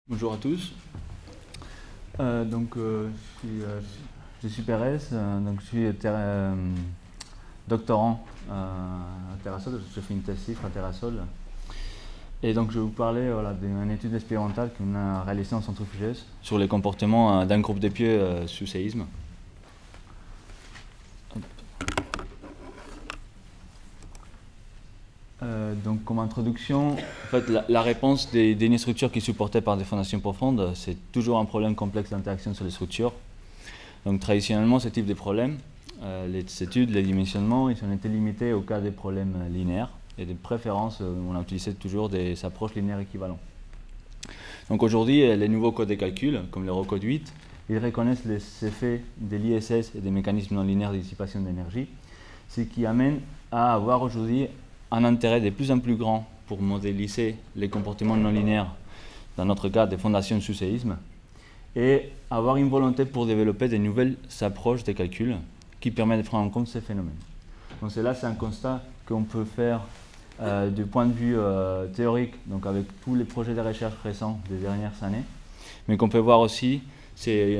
Bonjour à tous. Je suis Pérez, je suis doctorant à Terrasol, je fais une thèse CIFRE à Terrasol. Et donc je vais vous parler d'une étude expérimentale qu'on a réalisée en centrifugeuse sur les comportements d'un groupe de pieux sous séisme. Donc comme introduction, en fait, la réponse des structures qui sont supportées par des fondations profondes, c'est toujours un problème complexe d'interaction sur les structures. Donc traditionnellement, ce type de problème, les études, les dimensionnements, ils ont été limités au cas des problèmes linéaires. Et de préférence, on a utilisé toujours des approches linéaires équivalentes. Donc aujourd'hui, les nouveaux codes de calcul, comme le Eurocode 8, ils reconnaissent les effets de l'ISS et des mécanismes non linéaires de dissipation d'énergie, ce qui amène à avoir aujourd'hui un intérêt de plus en plus grand pour modéliser les comportements non linéaires, dans notre cas des fondations sous séisme, et avoir une volonté pour développer de nouvelles approches de calcul qui permettent de prendre en compte ces phénomènes. Donc là, c'est un constat qu'on peut faire du point de vue théorique, donc avec tous les projets de recherche récents des dernières années, mais qu'on peut voir aussi, c'est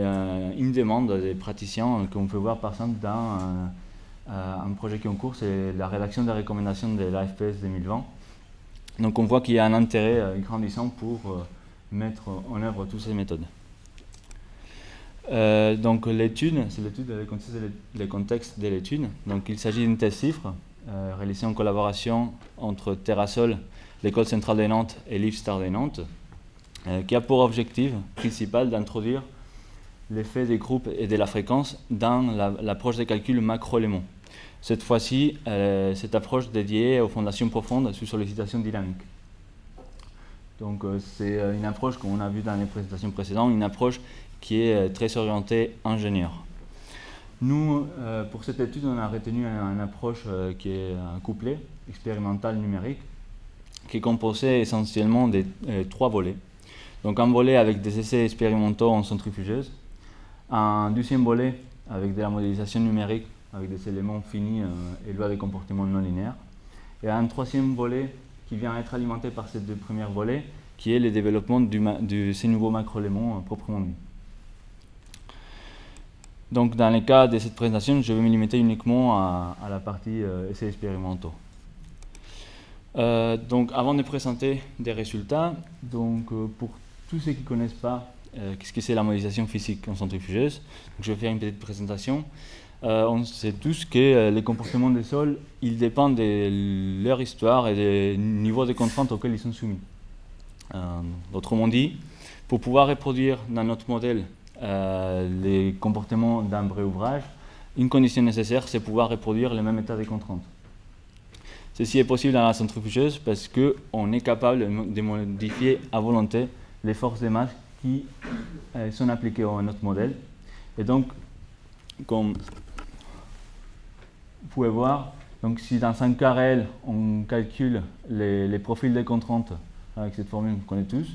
une demande des praticiens qu'on peut voir par exemple dans un projet qui est en cours, c'est la rédaction des recommandations de l'AFPS 2020. Donc on voit qu'il y a un intérêt grandissant pour mettre en œuvre toutes ces méthodes. Donc l'étude, c'est l'étude, le contexte de l'étude. Donc il s'agit d'une thèse CIFRE réalisée en collaboration entre Terrasol, l'École centrale de Nantes et l'IFSTAR de Nantes, qui a pour objectif principal d'introduire l'effet des groupes et de la fréquence dans l'approche de calcul macro-éléments. Cette fois-ci, cette approche dédiée aux fondations profondes sous sollicitation dynamique. Donc c'est une approche qu'on a vue dans les présentations précédentes, une approche qui est très orientée ingénieur. Nous, pour cette étude, on a retenu une approche qui est un couplet expérimental numérique, qui est composé essentiellement de 3 volets. Donc un volet avec des essais expérimentaux en centrifugeuse, un deuxième volet avec de la modélisation numérique avec des éléments finis et lois de comportement non linéaires, et un troisième volet qui vient être alimenté par ces 2 premiers volets, qui est le développement de ces nouveaux macro-éléments proprement dit. Donc dans le cas de cette présentation, je vais me limiter uniquement à la partie essais expérimentaux. Donc avant de présenter des résultats, pour tous ceux qui ne connaissent pas qu'est-ce que c'est la modélisation physique en centrifugeuse, je vais faire une petite présentation. On sait tous que les comportements des sols, ils dépendent de leur histoire et des niveaux de contraintes auxquels ils sont soumis. Autrement dit, pour pouvoir reproduire dans notre modèle les comportements d'un vrai ouvrage, une condition nécessaire, c'est pouvoir reproduire le même état de contrainte. Ceci est possible dans la centrifugeuse parce qu'on est capable de modifier à volonté les forces de masse qui sont appliquées à notre modèle. Et donc, comme vous pouvez voir, donc si dans un cas réel, on calcule les profils des contraintes avec cette formule qu'on connaît tous,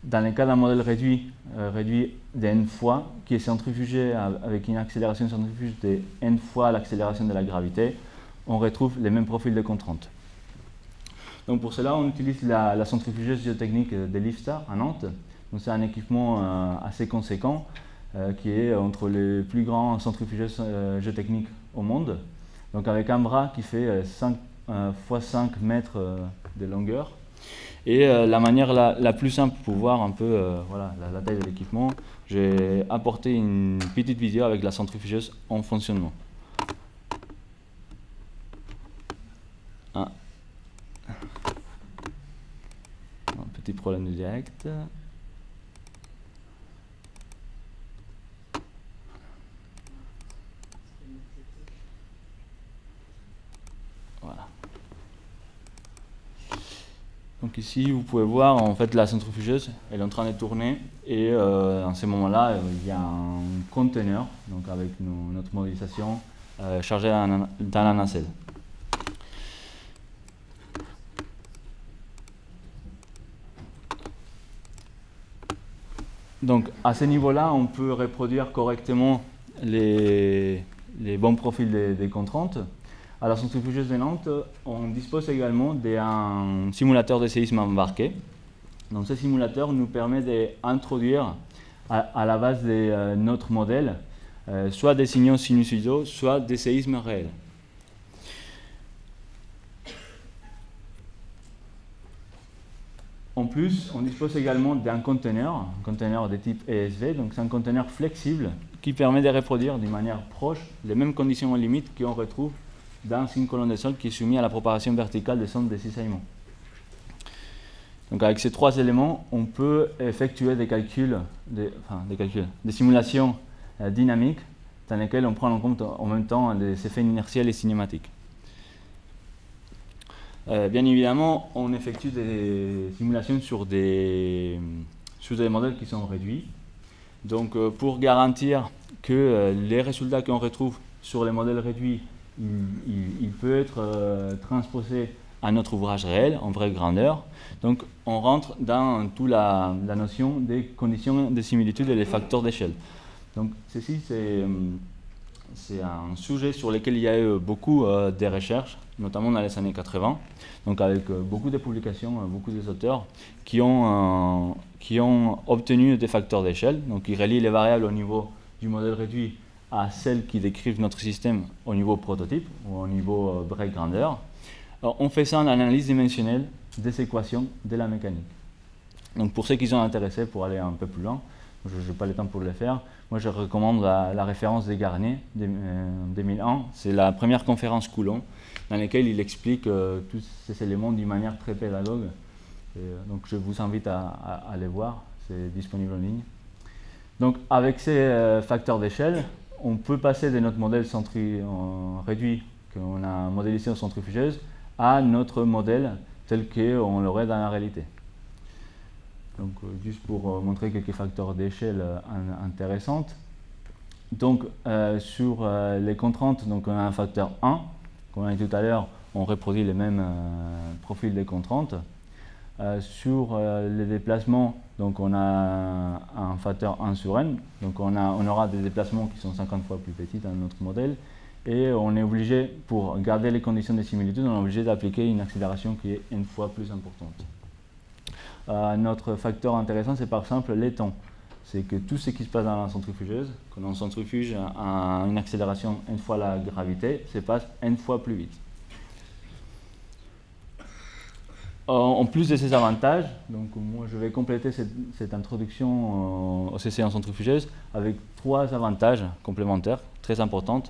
dans le cas d'un modèle réduit de n fois, qui est centrifugé avec une accélération centrifuge de n fois l'accélération de la gravité, on retrouve les mêmes profils de contraintes. Donc pour cela, on utilise la centrifugeuse géotechnique de l'IFSTAR à Nantes. C'est un équipement assez conséquent qui est entre les plus grands centrifugeuses géotechniques au monde. Donc avec un bras qui fait 5 x 5 mètres de longueur. Et la manière la plus simple pour voir un peu voilà, la taille de l'équipement, j'ai apporté une petite vidéo avec la centrifugeuse en fonctionnement. Un petit problème de direct. Voilà. Donc ici, vous pouvez voir en fait la centrifugeuse, elle est en train de tourner et en ce moment-là, il y a un conteneur donc avec notre modélisation chargé dans la nacelle. Donc à ce niveau-là, on peut reproduire correctement les bons profils des contraintes. À la centrifugeuse de Nantes, on dispose également d'un simulateur de séisme embarqué Donc ce simulateur nous permet d'introduire à la base de notre modèle soit des signaux sinusoïdaux, soit des séismes réels. En plus, on dispose également d'un conteneur de type ESV, donc c'est un conteneur flexible qui permet de reproduire d'une manière proche les mêmes conditions limites qu'on retrouve dans une colonne de sol qui est soumise à la propagation verticale des ondes de cisaillement. Donc avec ces trois éléments, on peut effectuer des simulations dynamiques dans lesquelles on prend en compte en même temps les effets inertiels et cinématiques. Bien évidemment, on effectue des simulations sur des modèles qui sont réduits. Donc pour garantir que les résultats qu'on retrouve sur les modèles réduits, il peut être transposé à notre ouvrage réel, en vraie grandeur. Donc on rentre dans toute la notion des conditions de similitude et les facteurs d'échelle. Donc ceci, c'est un sujet sur lequel il y a eu beaucoup de recherches, notamment dans les années 80, donc avec beaucoup de publications, beaucoup d'auteurs qui ont obtenu des facteurs d'échelle, donc qui relient les variables au niveau du modèle réduit à celles qui décrivent notre système au niveau prototype ou au niveau vraie grandeur. Alors, on fait ça en analyse dimensionnelle des équations de la mécanique. Donc pour ceux qui sont intéressés pour aller un peu plus loin, je n'ai pas le temps pour le faire, moi je recommande la référence des Garnier de 2001. C'est la première conférence Coulomb dans laquelle il explique tous ces éléments d'une manière très pédagogue. Donc je vous invite à aller voir, c'est disponible en ligne. Donc avec ces facteurs d'échelle, on peut passer de notre modèle réduit qu'on a modélisé en centrifugeuse à notre modèle tel qu'on l'aurait dans la réalité. Donc, juste pour montrer quelques facteurs d'échelle intéressants. Donc, sur les contraintes, donc on a un facteur 1. Comme on a dit tout à l'heure, on reproduit les mêmes profils des contraintes. Sur les déplacements, donc on a un facteur 1 sur n. Donc, on aura des déplacements qui sont 50 fois plus petits dans notre modèle. Et on est obligé, pour garder les conditions de similitude, on est obligé d'appliquer une accélération qui est n fois plus importante. Notre facteur intéressant, c'est par exemple les temps. C'est que tout ce qui se passe dans la centrifugeuse, quand on centrifuge à une accélération n fois la gravité, se passe n fois plus vite. En plus de ces avantages, donc moi je vais compléter cette introduction au CC en centrifugeuse avec trois avantages complémentaires très importants.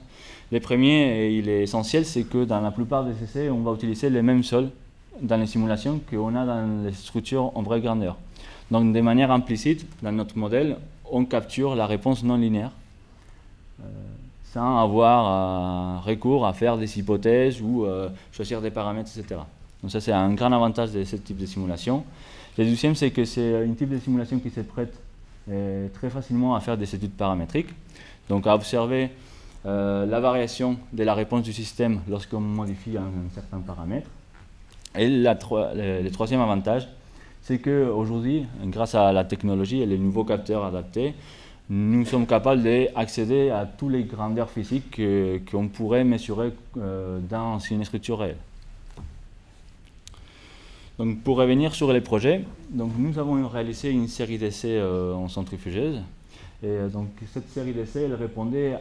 Le premier, et il est essentiel, c'est que dans la plupart des CC, on va utiliser les mêmes sols dans les simulations qu'on a dans les structures en vraie grandeur. Donc de manière implicite, dans notre modèle, on capture la réponse non linéaire sans avoir recours à faire des hypothèses ou choisir des paramètres, etc. Donc ça, c'est un grand avantage de ce type de simulation. Le deuxième, c'est que c'est un type de simulation qui se prête très facilement à faire des études paramétriques, donc à observer la variation de la réponse du système lorsqu'on modifie un certain paramètre. Et le troisième avantage, c'est qu'aujourd'hui, grâce à la technologie et les nouveaux capteurs adaptés, nous sommes capables d'accéder à toutes les grandeurs physiques qu'on pourrait mesurer dans une structure réelle. Donc, pour revenir sur les projets, donc nous avons réalisé une série d'essais en centrifugeuse. Et donc cette série d'essais, elle répondait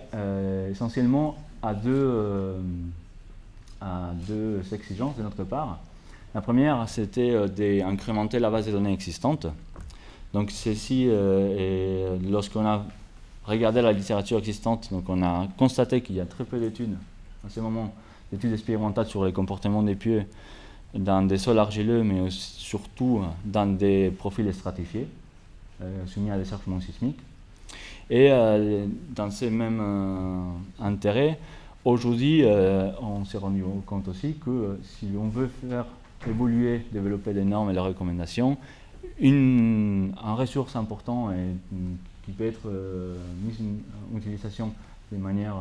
essentiellement à deux exigences de notre part. La première, c'était d'incrémenter la base de données existante. Donc ceci, lorsqu'on a regardé la littérature existante, donc on a constaté qu'il y a très peu d'études, en ce moment, d'études expérimentales sur les comportements des pieux dans des sols argileux, mais surtout dans des profils stratifiés, soumis à des chargements sismiques. Et dans ces mêmes intérêts, aujourd'hui, on s'est rendu compte aussi que si on veut faire évoluer, développer les normes et les recommandations, un ressource important et qui peut être mise en utilisation de manière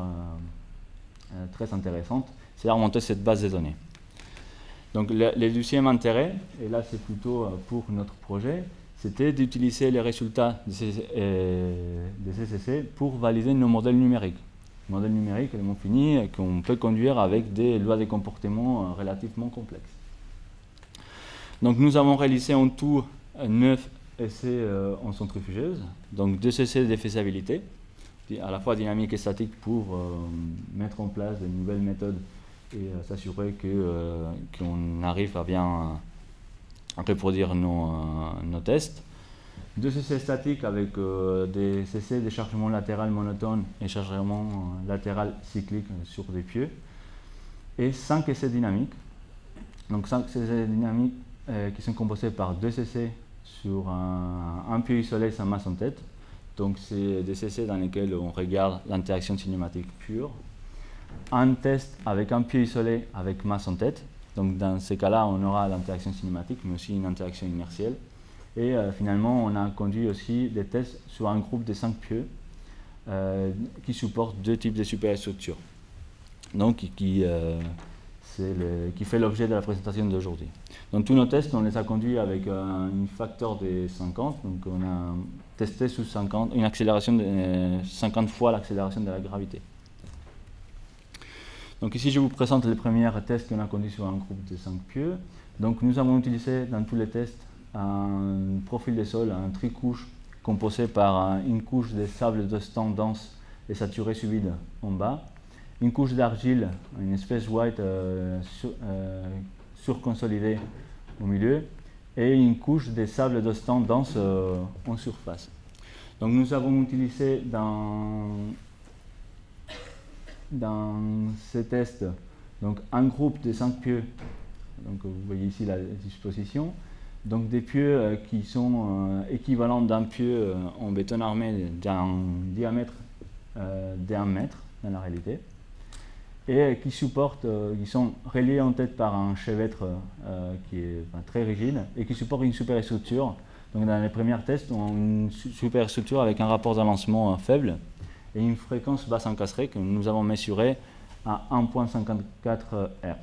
très intéressante, c'est de remonter cette base de données. Donc le deuxième intérêt, et là c'est plutôt pour notre projet, c'était d'utiliser les résultats de ces essais pour valider nos modèles numériques. Les modèles numériques, éléments finis, qu'on peut conduire avec des lois de comportement relativement complexes. Donc nous avons réalisé en tout 9 essais en centrifugeuse, donc 2 essais de faisabilité, à la fois dynamique et statique, pour mettre en place de nouvelles méthodes et s'assurer qu'on arrive à bien reproduire nos tests. 2 essais statiques avec des essais de chargement latéral monotone et chargement latéral cyclique sur des pieux. Et 5 essais dynamiques. Donc 5 essais dynamiques qui sont composés par 2 essais sur un pieu isolé sans masse en tête. Donc c'est des essais dans lesquels on regarde l'interaction cinématique pure. Un test avec un pieu isolé avec masse en tête. Donc dans ces cas-là, on aura l'interaction cinématique, mais aussi une interaction inertielle. Et finalement, on a conduit aussi des tests sur un groupe de 5 pieux qui supportent 2 types de superstructures. Donc qui fait l'objet de la présentation d'aujourd'hui. Donc tous nos tests, on les a conduits avec un facteur de 50. Donc on a testé sous 50, une accélération de 50 fois l'accélération de la gravité. Donc ici, je vous présente les premiers tests qu'on a conduits sur un groupe de 5 pieux. Donc nous avons utilisé dans tous les tests un profil de sol, un tricouche composé par une couche de sable de stand dense et saturé sous vide en bas, une couche d'argile, une espèce white surconsolidée au milieu, et une couche de sable de stand dense en surface. Donc nous avons utilisé dans ces tests donc un groupe de 5 pieux, donc vous voyez ici la disposition, donc des pieux qui sont équivalents d'un pieu en béton armé d'un diamètre d'1 mètre dans la réalité, et qui supportent, qui sont reliés en tête par un chevêtre qui est très rigide et qui supporte une superstructure. Donc dans les premiers tests, on a une superstructure avec un rapport d'avancement faible et une fréquence basse encastrée que nous avons mesurée à 1,54 Hz.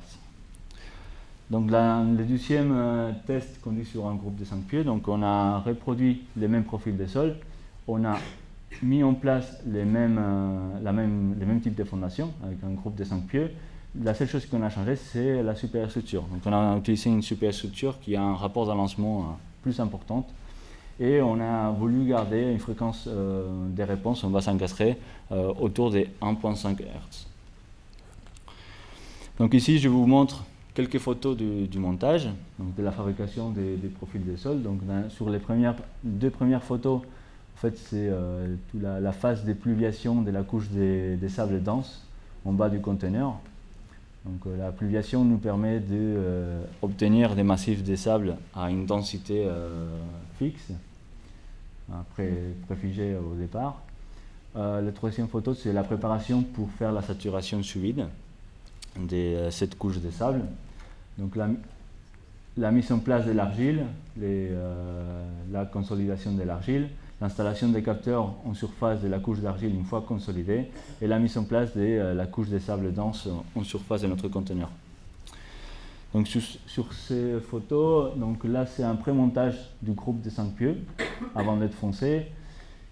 Donc le deuxième test conduit sur un groupe de 5 pieux, donc on a reproduit les mêmes profils de sol, on a mis en place les mêmes types de fondations avec un groupe de 5 pieux. La seule chose qu'on a changé, c'est la superstructure. Donc on a utilisé une superstructure qui a un rapport d'avancement plus importante, et on a voulu garder une fréquence des réponses en basse encastrée autour des 1,5 Hz. Donc ici, je vous montre quelques photos du montage, donc de la fabrication des profils de sol. Donc sur les deux premières photos, en fait, c'est la phase d'épluviation de la couche des sables denses en bas du conteneur. Donc la pluviation nous permet d'obtenir des massifs de sable à une densité fixe, préfigée au départ. La troisième photo, c'est la préparation pour faire la saturation sous vide de cette couche de sable. Donc la mise en place de l'argile, la consolidation de l'argile, l'installation des capteurs en surface de la couche d'argile une fois consolidée, et la mise en place de la couche de sable dense en surface de notre conteneur. Donc sur ces photos, donc là c'est un pré-montage du groupe de 5 pieux avant d'être foncé.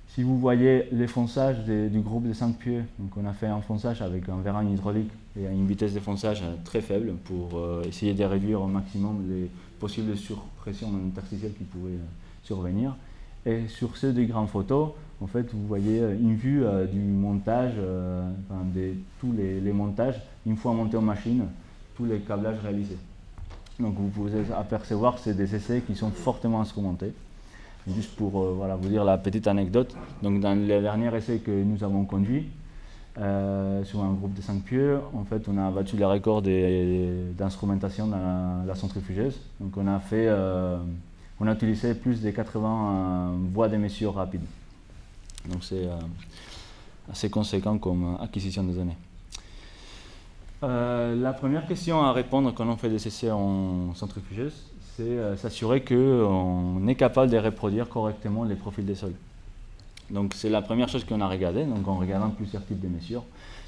Si vous voyez les fonçages du groupe de 5 pieux, donc on a fait un fonçage avec un vérin hydraulique et à une vitesse de fonçage très faible pour essayer de réduire au maximum les possibles surpressions interstitielles qui pouvaient survenir. Et sur ces deux grandes photos, en fait, vous voyez une vue du montage, de tous les montages, une fois montés en machine, tous les câblages réalisés. Donc vous pouvez apercevoir que c'est des essais qui sont fortement instrumentés. Juste pour voilà, vous dire la petite anecdote, donc dans les derniers essais que nous avons conduits, sur un groupe de 5 pieux, en fait, on a battu les records d'instrumentation dans la centrifugeuse. Donc on a utilisé plus de 80 voies de mesure rapides. Donc c'est assez conséquent comme acquisition de données. La première question à répondre quand on fait des essais en centrifugeuse, c'est s'assurer qu'on est capable de reproduire correctement les profils des sols. Donc c'est la première chose qu'on a regardé, donc en regardant plusieurs types de mesures.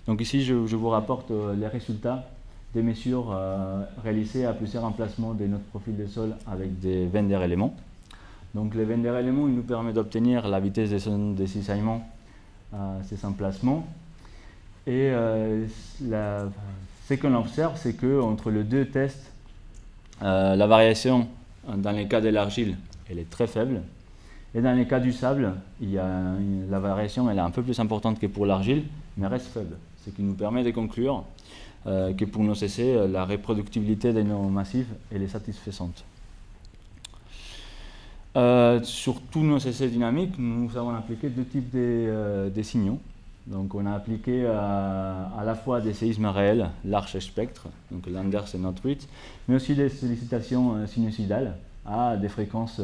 Donc ici je vous rapporte les résultats des mesures réalisées à plusieurs emplacements de notre profil de sol avec des Wender éléments. Donc les Wender éléments, ils nous permettent d'obtenir la vitesse de cisaillement à ces emplacements. Et ce qu'on observe, c'est qu'entre les deux tests, la variation dans les cas de l'argile elle est très faible. Et dans les cas du sable, la variation elle est un peu plus importante que pour l'argile, mais reste faible. Ce qui nous permet de conclure que pour nos CC, la reproductibilité de nos massifs elle est satisfaisante. Sur tous nos CC dynamiques, nous avons appliqué deux types de signaux. Donc on a appliqué à la fois des séismes réels, large spectre, donc Landers et Nordwitz, mais aussi des sollicitations sinusoïdales à des fréquences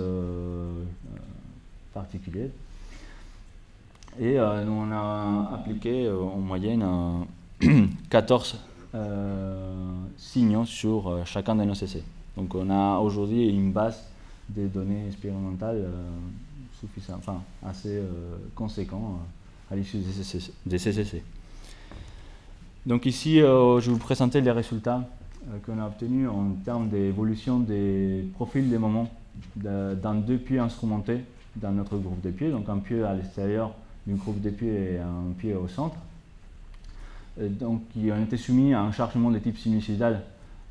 particulières. Et nous on a appliqué en moyenne 14 signaux sur chacun de nos CC. Donc on a aujourd'hui une base de données expérimentales assez conséquente à l'issue des CCC. Donc ici, je vais vous présenter les résultats qu'on a obtenus en termes d'évolution des profils des moments dans deux puits instrumentés dans notre groupe de puits, donc un puits à l'extérieur du groupe de puits et un puits au centre. Donc, qui ont été soumis à un chargement de type sinusoïdal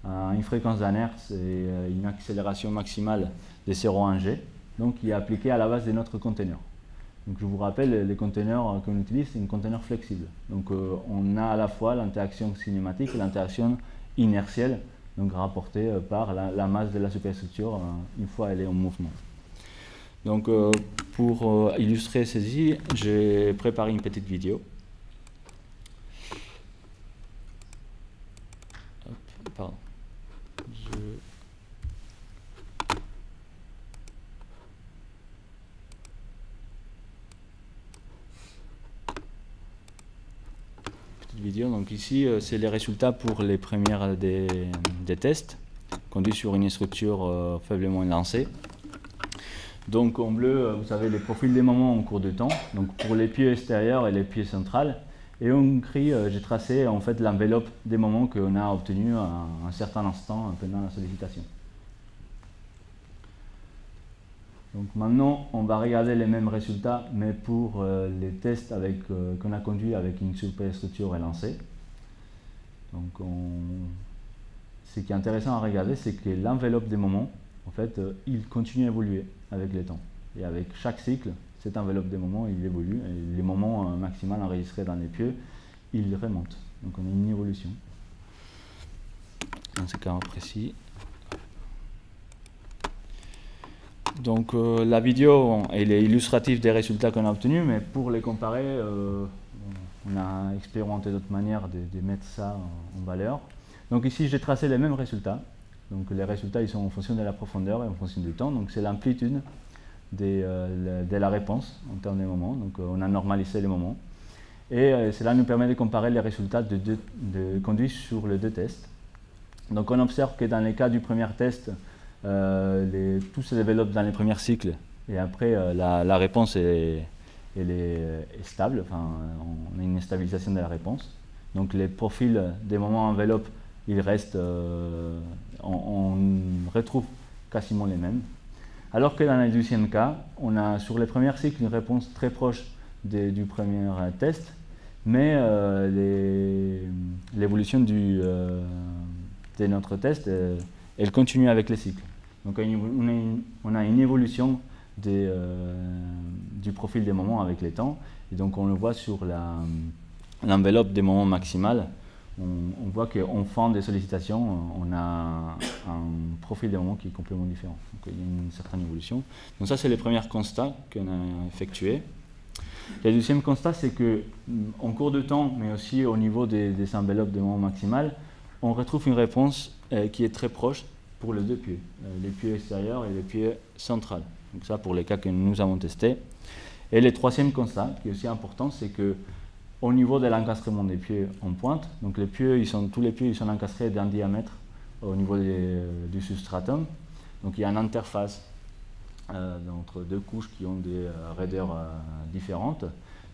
à une fréquence d'un hertz et une accélération maximale de 0,1 G, donc qui est appliqué à la base de notre conteneur. Donc je vous rappelle, les conteneurs qu'on utilise, c'est un conteneur flexible. Donc on a à la fois l'interaction cinématique et l'interaction inertielle, donc rapportée par la masse de la superstructure une fois elle est en mouvement. Donc pour illustrer ceci, j'ai préparé une petite vidéo. Hop, pardon. Vidéo. Donc ici, c'est les résultats pour les premières des tests conduits sur une structure faiblement élancée. Donc en bleu, vous avez les profils des moments en cours de temps, donc pour les pieds extérieurs et les pieds centrales. Et en gris, j'ai tracé en fait l'enveloppe des moments qu'on a obtenus à un certain instant pendant la sollicitation. Donc maintenant, on va regarder les mêmes résultats, mais pour les tests qu'on a conduits avec une superstructure élancée. Donc ce qui est intéressant à regarder, c'est que l'enveloppe des moments, en fait, il continue à évoluer avec le temps. Et avec chaque cycle, cette enveloppe des moments, il évolue. Et les moments maximaux enregistrés dans les pieux, ils remontent. Donc on a une évolution. Dans ce cas précis. Donc la vidéo elle est illustrative des résultats qu'on a obtenus, mais pour les comparer, on a expérimenté d'autres manières de mettre ça en valeur. Donc ici j'ai tracé les mêmes résultats. Donc les résultats ils sont en fonction de la profondeur et en fonction du temps. Donc c'est l'amplitude de la réponse en termes de moments. Donc on a normalisé les moments. Et cela nous permet de comparer les résultats de conduits sur les deux tests. Donc on observe que dans les cas du premier test, tout se développe dans les premiers cycles et après la réponse est stable, enfin, on a une stabilisation de la réponse. Donc les profils des moments enveloppe, ils restent, on retrouve quasiment les mêmes. Alors que dans le deuxième cas, on a sur les premiers cycles une réponse très proche du premier test, mais l'évolution de notre test, elle continue avec les cycles. Donc on a une évolution du profil des moments avec les temps, et donc on le voit sur l'enveloppe des moments maximales. On voit qu'en fin des sollicitations, on a un profil des moments qui est complètement différent. Donc il y a une certaine évolution. Donc ça, c'est les premiers constats qu'on a effectués. Le deuxième constat, c'est qu'en cours de temps, mais aussi au niveau des enveloppes des moments maximales, on retrouve une réponse qui est très proche pour les deux pieds, les pieds extérieurs et les pieds centrales. Donc ça pour les cas que nous avons testés. Et le troisième constat, qui est aussi important, c'est que au niveau de l'encastrement des pieds en pointe, donc les pieds, tous les pieds ils sont encastrés d'un diamètre au niveau du substratum. Donc il y a une interface entre deux couches qui ont des raideurs différentes.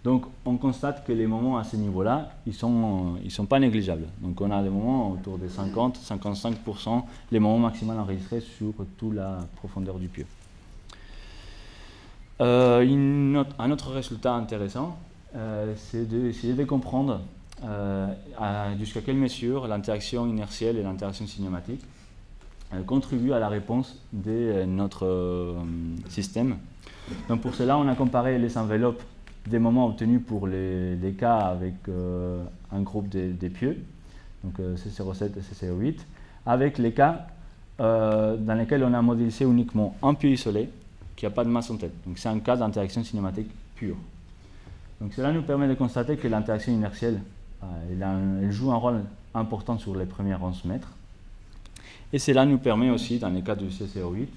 Donc on constate que les moments à ce niveau-là, ils sont pas négligeables. Donc on a des moments autour de 50-55%, les moments maximaux enregistrés sur toute la profondeur du pieu. Un autre résultat intéressant, c'est d'essayer de comprendre jusqu'à quelle mesure l'interaction inertielle et l'interaction cinématique contribuent à la réponse de notre système. Donc pour cela, on a comparé les enveloppes des moments obtenus pour les cas avec un groupe des pieux, donc CC07 et CC08, avec les cas dans lesquels on a modélisé uniquement un pieu isolé qui n'a pas de masse en tête. Donc c'est un cas d'interaction cinématique pure. Donc cela nous permet de constater que l'interaction inertielle elle joue un rôle important sur les premiers 11 mètres. Et cela nous permet aussi, dans les cas du CC08,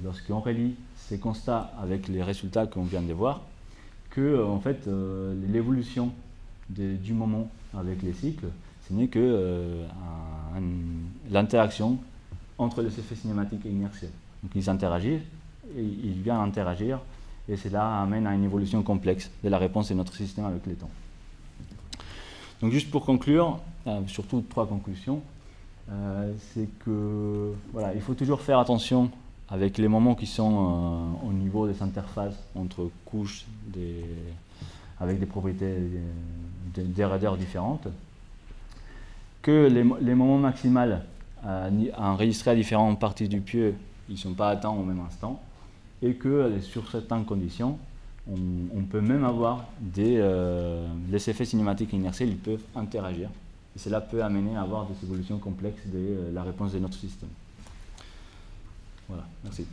lorsqu'on relie ces constats avec les résultats qu'on vient de voir, que en fait, l'évolution du moment avec les cycles, ce n'est que l'interaction entre les effets cinématiques et inertiels. Donc ils interagissent, et ils viennent interagir, et cela amène à une évolution complexe de la réponse de notre système avec le temps. Donc juste pour conclure, surtout 3 conclusions, c'est que voilà, il faut toujours faire attention avec les moments qui sont au niveau des interfaces entre couches avec des propriétés des raideurs différentes, que les moments maximaux enregistrés à différentes parties du pieu, ils ne sont pas atteints au même instant, et que sur certaines conditions, on peut même avoir les effets cinématiques inertiels, ils peuvent interagir. Et cela peut amener à avoir des évolutions complexes de la réponse de notre système. Voilà, merci.